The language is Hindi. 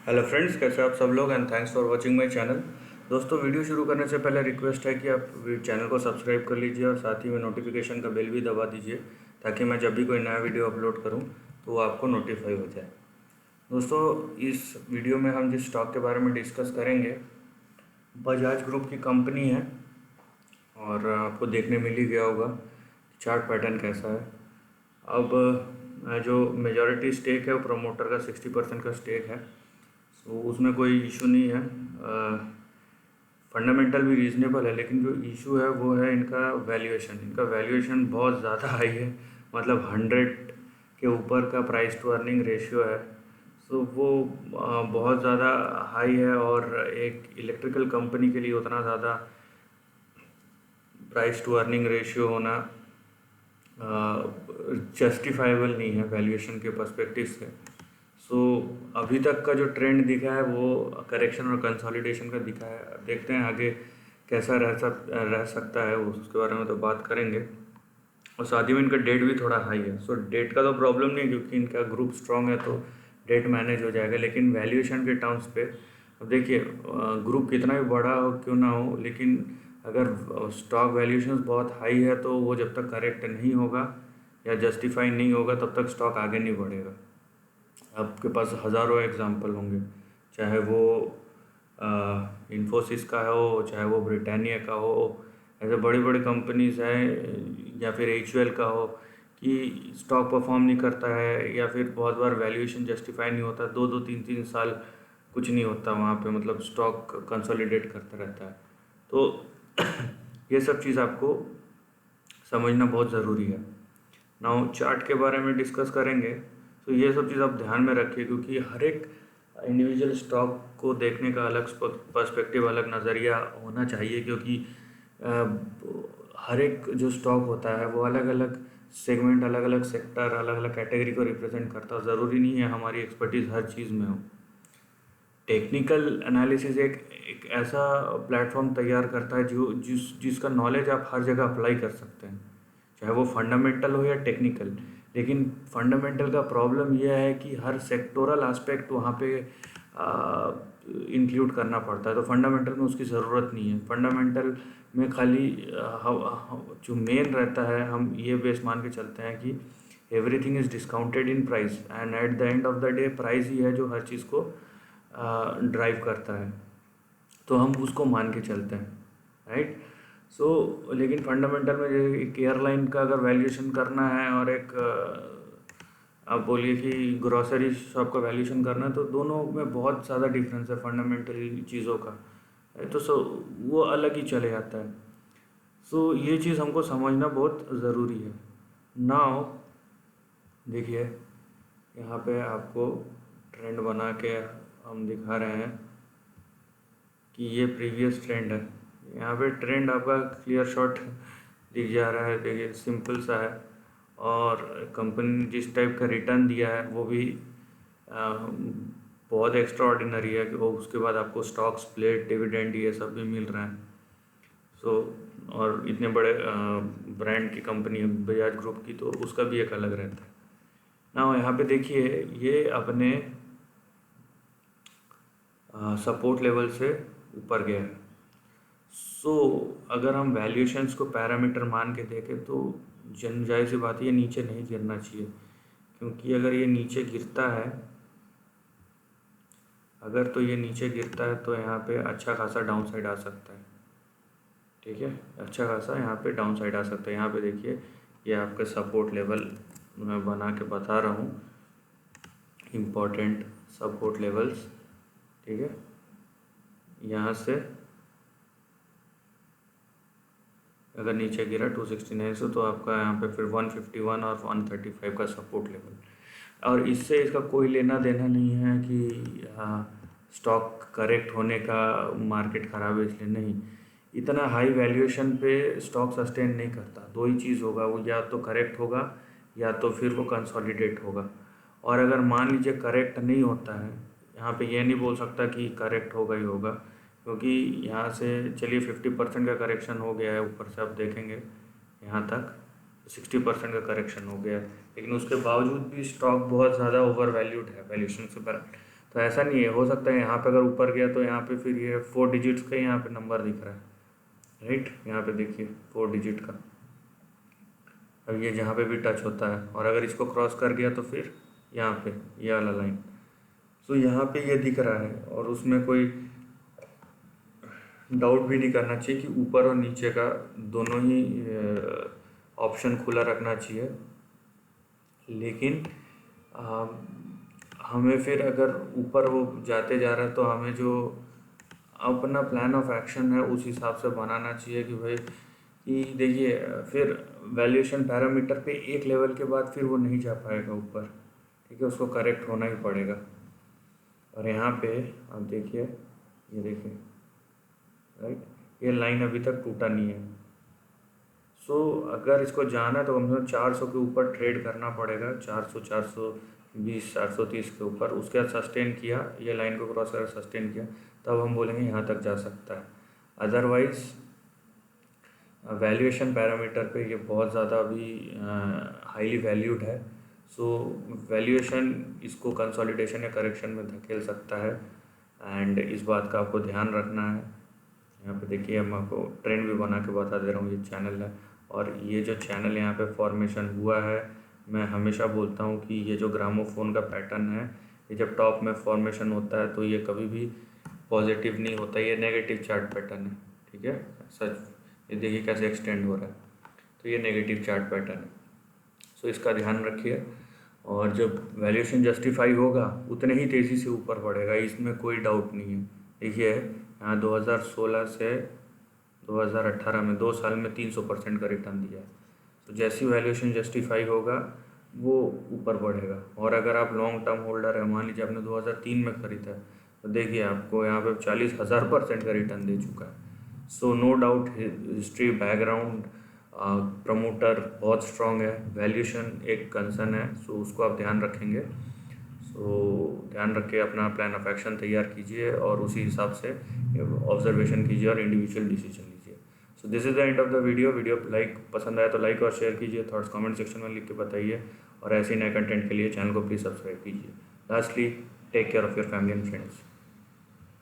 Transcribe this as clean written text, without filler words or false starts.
हेलो फ्रेंड्स, कैसे आप सब लोग and thanks for watching my channel. दोस्तों, वीडियो शुरू करने से पहले रिक्वेस्ट है कि आप चैनल को सब्सक्राइब कर लीजिए और साथ ही में नोटिफिकेशन का बेल भी दबा दीजिए ताकि मैं जब भी कोई नया वीडियो अपलोड करूं तो वो आपको नोटिफाई हो जाए। दोस्तों, इस वीडियो में हम जिस स्टॉक के बारे में डिस्कस करेंगे, बजाज ग्रुप की कंपनी है और आपको देखने मिल ही गया होगा चार्ट पैटर्न कैसा है। अब जो मेजॉरिटी स्टेक है वो प्रमोटर का 60% का स्टेक है, तो उसमें कोई इशू नहीं है। फंडामेंटल भी रीज़नेबल है, लेकिन जो इशू है वो है इनका वैल्यूएशन। इनका वैल्यूएशन बहुत ज़्यादा हाई है, मतलब 100 के ऊपर का प्राइस टू अर्निंग रेशियो है। सो वो बहुत ज़्यादा हाई है और एक इलेक्ट्रिकल कंपनी के लिए उतना ज़्यादा प्राइस टू अर्निंग रेशियो होना जस्टिफाइबल नहीं है वैल्यूएशन के पर्सपेक्टिव से। सो अभी तक का जो ट्रेंड दिखा है वो करेक्शन और कंसोलिडेशन का दिखा है। देखते हैं आगे कैसा रह सकता है, उसके बारे में तो बात करेंगे। और साथ ही में इनका डेट भी थोड़ा हाई है। सो डेट का तो प्रॉब्लम नहीं, क्योंकि इनका ग्रुप स्ट्रांग है तो डेट मैनेज हो जाएगा। लेकिन वैल्यूएशन के टर्म्स पे अब देखिए, ग्रुप कितना भी बड़ा हो क्यों ना हो, लेकिन अगर स्टॉक वैल्यूएशन बहुत हाई है तो वो जब तक करेक्ट नहीं होगा या जस्टिफाई नहीं होगा तब तक स्टॉक आगे नहीं बढ़ेगा। आपके पास हज़ारों एग्जाम्पल होंगे, चाहे वो इन्फोसिस का हो, चाहे वो ब्रिटानिया का हो, ऐसे बड़ी बड़ी कंपनीज हैं, या फिर एचयूएल का हो, कि स्टॉक परफॉर्म नहीं करता है या फिर बहुत बार वैल्यूएशन जस्टिफाई नहीं होता। 2-2 3-3 साल कुछ नहीं होता वहाँ पे, मतलब स्टॉक कंसोलिडेट करता रहता है। तो ये सब चीज़ आपको समझना बहुत ज़रूरी है। नाउ चार्ट के बारे में डिस्कस करेंगे, तो ये सब चीज़ आप ध्यान में रखिए, क्योंकि हर एक इंडिविजुअल स्टॉक को देखने का अलग पर्सपेक्टिव, अलग नज़रिया होना चाहिए। क्योंकि हर एक जो स्टॉक होता है वो अलग अलग सेगमेंट, अलग अलग सेक्टर, अलग अलग कैटेगरी को रिप्रेजेंट करता है। ज़रूरी नहीं है हमारी एक्सपर्टीज़ हर चीज़ में हो। टेक्निकल एनालिसिस एक ऐसा प्लेटफॉर्म तैयार करता है जिसका नॉलेज आप हर जगह अप्लाई कर सकते हैं, चाहे वो फंडामेंटल हो या टेक्निकल। लेकिन फंडामेंटल का प्रॉब्लम यह है कि हर सेक्टोरल एस्पेक्ट वहाँ पे इंक्लूड करना पड़ता है, तो फंडामेंटल में उसकी ज़रूरत नहीं है। फंडामेंटल में खाली जो मेन रहता है, हम ये बेस मान के चलते हैं कि everything is discounted in price and at the end of the day price ही है जो हर चीज़ को ड्राइव करता है, तो हम उसको मान के चलते हैं, राइट। सो लेकिन फंडामेंटल में एक एयरलाइन का अगर वैल्यूएशन करना है और एक आप बोलिए कि ग्रॉसरी शॉप का वैल्यूएशन करना है, तो दोनों में बहुत ज़्यादा डिफरेंस है फंडामेंटल चीज़ों का, तो वो अलग ही चले जाता है। सो ये चीज़ हमको समझना बहुत ज़रूरी है। नाउ देखिए, यहाँ पे आपको ट्रेंड बना के हम दिखा रहे हैं कि ये प्रीवियस ट्रेंड है। यहाँ पे ट्रेंड आपका क्लियर शॉट दिख जा रहा है। देखिए, सिंपल सा है, और कंपनी ने जिस टाइप का रिटर्न दिया है वो भी बहुत एक्स्ट्रा ऑर्डिनरी है कि वो उसके बाद आपको स्टॉक स्प्लिट, डिविडेंड, ये सब भी मिल रहा है। सो और इतने बड़े ब्रांड की कंपनी है बजाज ग्रुप की, तो उसका भी एक अलग रहता है ना। यहाँ पे देखिए, ये अपने सपोर्ट लेवल से ऊपर गया है। सो अगर हम वैल्यूएशंस को पैरामीटर मान के देखें तो जाहिर सी बात है ये नीचे नहीं गिरना चाहिए, क्योंकि अगर ये नीचे गिरता है, ये नीचे गिरता है तो यहाँ पे अच्छा खासा डाउन साइड आ सकता है। ठीक है, अच्छा खासा यहाँ पे डाउन साइड आ सकता है। यहाँ पे देखिए, ये आपका सपोर्ट लेवल मैं बना के बता रहा हूँ, इम्पोर्टेंट सपोर्ट लेवल्स। ठीक है, यहाँ से अगर नीचे गिरा 269 से, तो आपका यहाँ पे फिर 151 और 135 का सपोर्ट लेवल। और इससे इसका कोई लेना देना नहीं है कि स्टॉक करेक्ट होने का मार्केट ख़राब है इसलिए नहीं। इतना हाई वैल्यूएशन पे स्टॉक सस्टेन नहीं करता। दो ही चीज़ होगा, वो या तो करेक्ट होगा या तो फिर वो कंसोलिडेट होगा। और अगर मान लीजिए करेक्ट नहीं होता है, यहाँ पे ये नहीं बोल सकता कि करेक्ट होगा ही होगा, क्योंकि यहाँ से चलिए 50% का करेक्शन हो गया है, ऊपर से आप देखेंगे यहाँ तक 60% का करेक्शन हो गया है, लेकिन उसके बावजूद भी स्टॉक बहुत ज़्यादा ओवर वैल्यूड है वैल्यूशन से पर। तो ऐसा नहीं है, हो सकता है यहाँ पे अगर ऊपर गया तो यहाँ पे फिर ये 4 डिजिट्स का यहाँ पे नंबर दिख रहा है, राइट। यहाँ पे देखिए 4 डिजिट का, अब ये जहाँ पे भी टच होता है और अगर इसको क्रॉस कर गया तो फिर यहाँ पे ये वाला लाइन, सो यहाँ पे ये दिख रहा है। और उसमें कोई डाउट भी नहीं करना चाहिए कि ऊपर और नीचे का दोनों ही ऑप्शन खुला रखना चाहिए। लेकिन आ, हमें फिर अगर ऊपर वो जाते जा रहा है तो हमें जो अपना प्लान ऑफ एक्शन है उस हिसाब से बनाना चाहिए कि भाई कि देखिए फिर वैल्यूएशन पैरामीटर पे एक लेवल के बाद फिर वो नहीं जा पाएगा ऊपर, ठीक है, उसको करेक्ट होना ही पड़ेगा। और यहाँ पे आप देखिए, ये देखिए, राइट, ये लाइन अभी तक टूटा नहीं है। सो अगर इसको जाना है तो कम से कम 400 के ऊपर ट्रेड करना पड़ेगा, 400, 420, 430 के ऊपर। उसके बाद सस्टेन किया, ये लाइन को क्रॉस कर सस्टेन किया, तब हम बोलेंगे यहाँ तक जा सकता है। अदरवाइज वैल्यूएशन पैरामीटर पे ये बहुत ज़्यादा अभी हाईली वैल्यूड है। सो वैल्यूएशन इसको कंसोलिडेशन या करेक्शन में धकेल सकता है, एंड इस बात का आपको ध्यान रखना है। यहाँ पे देखिए हम आपको ट्रेंड भी बना के बता दे रहा हूँ, ये चैनल है और ये जो चैनल यहाँ पे फॉर्मेशन हुआ है, मैं हमेशा बोलता हूँ कि ये जो ग्रामोफोन का पैटर्न है, ये जब टॉप में फॉर्मेशन होता है तो ये कभी भी पॉजिटिव नहीं होता, ये नेगेटिव चार्ट पैटर्न है, ठीक है। सच ये देखिए कैसे एक्सटेंड हो रहा है, तो ये नेगेटिव चार्ट पैटर्न है। सो इसका ध्यान रखिए। और जब वैल्यूएशन जस्टिफाई होगा उतने ही तेज़ी से ऊपर बढ़ेगा, इसमें कोई डाउट नहीं है। देखिए यहाँ 2016 से 2018 में 2 साल में 300% का रिटर्न दिया है। तो जैसी वैल्यूएशन जस्टिफाई होगा वो ऊपर बढ़ेगा। और अगर आप लॉन्ग टर्म होल्डर है, मान लीजिए आपने 2003 में खरीदा है, तो देखिए आपको यहाँ पे 40,000% का रिटर्न दे चुका है। So no doubt history background promoter बहुत स्ट्रॉन्ग है, वैल्यूएशन एक कंसर्न है, सो उसको आप ध्यान रखेंगे। सो ध्यान रख के अपना प्लान ऑफ एक्शन तैयार कीजिए और उसी हिसाब से ऑब्जर्वेशन कीजिए और इंडिविजुअल डिसीजन लीजिए। So this is the end of the video. Like पसंद आया तो लाइक और शेयर कीजिए, थॉट्स कमेंट सेक्शन में लिख के बताइए, और ऐसे नए कंटेंट के लिए चैनल को प्लीज़ सब्सक्राइब कीजिए। Lastly, take care of your family and friends.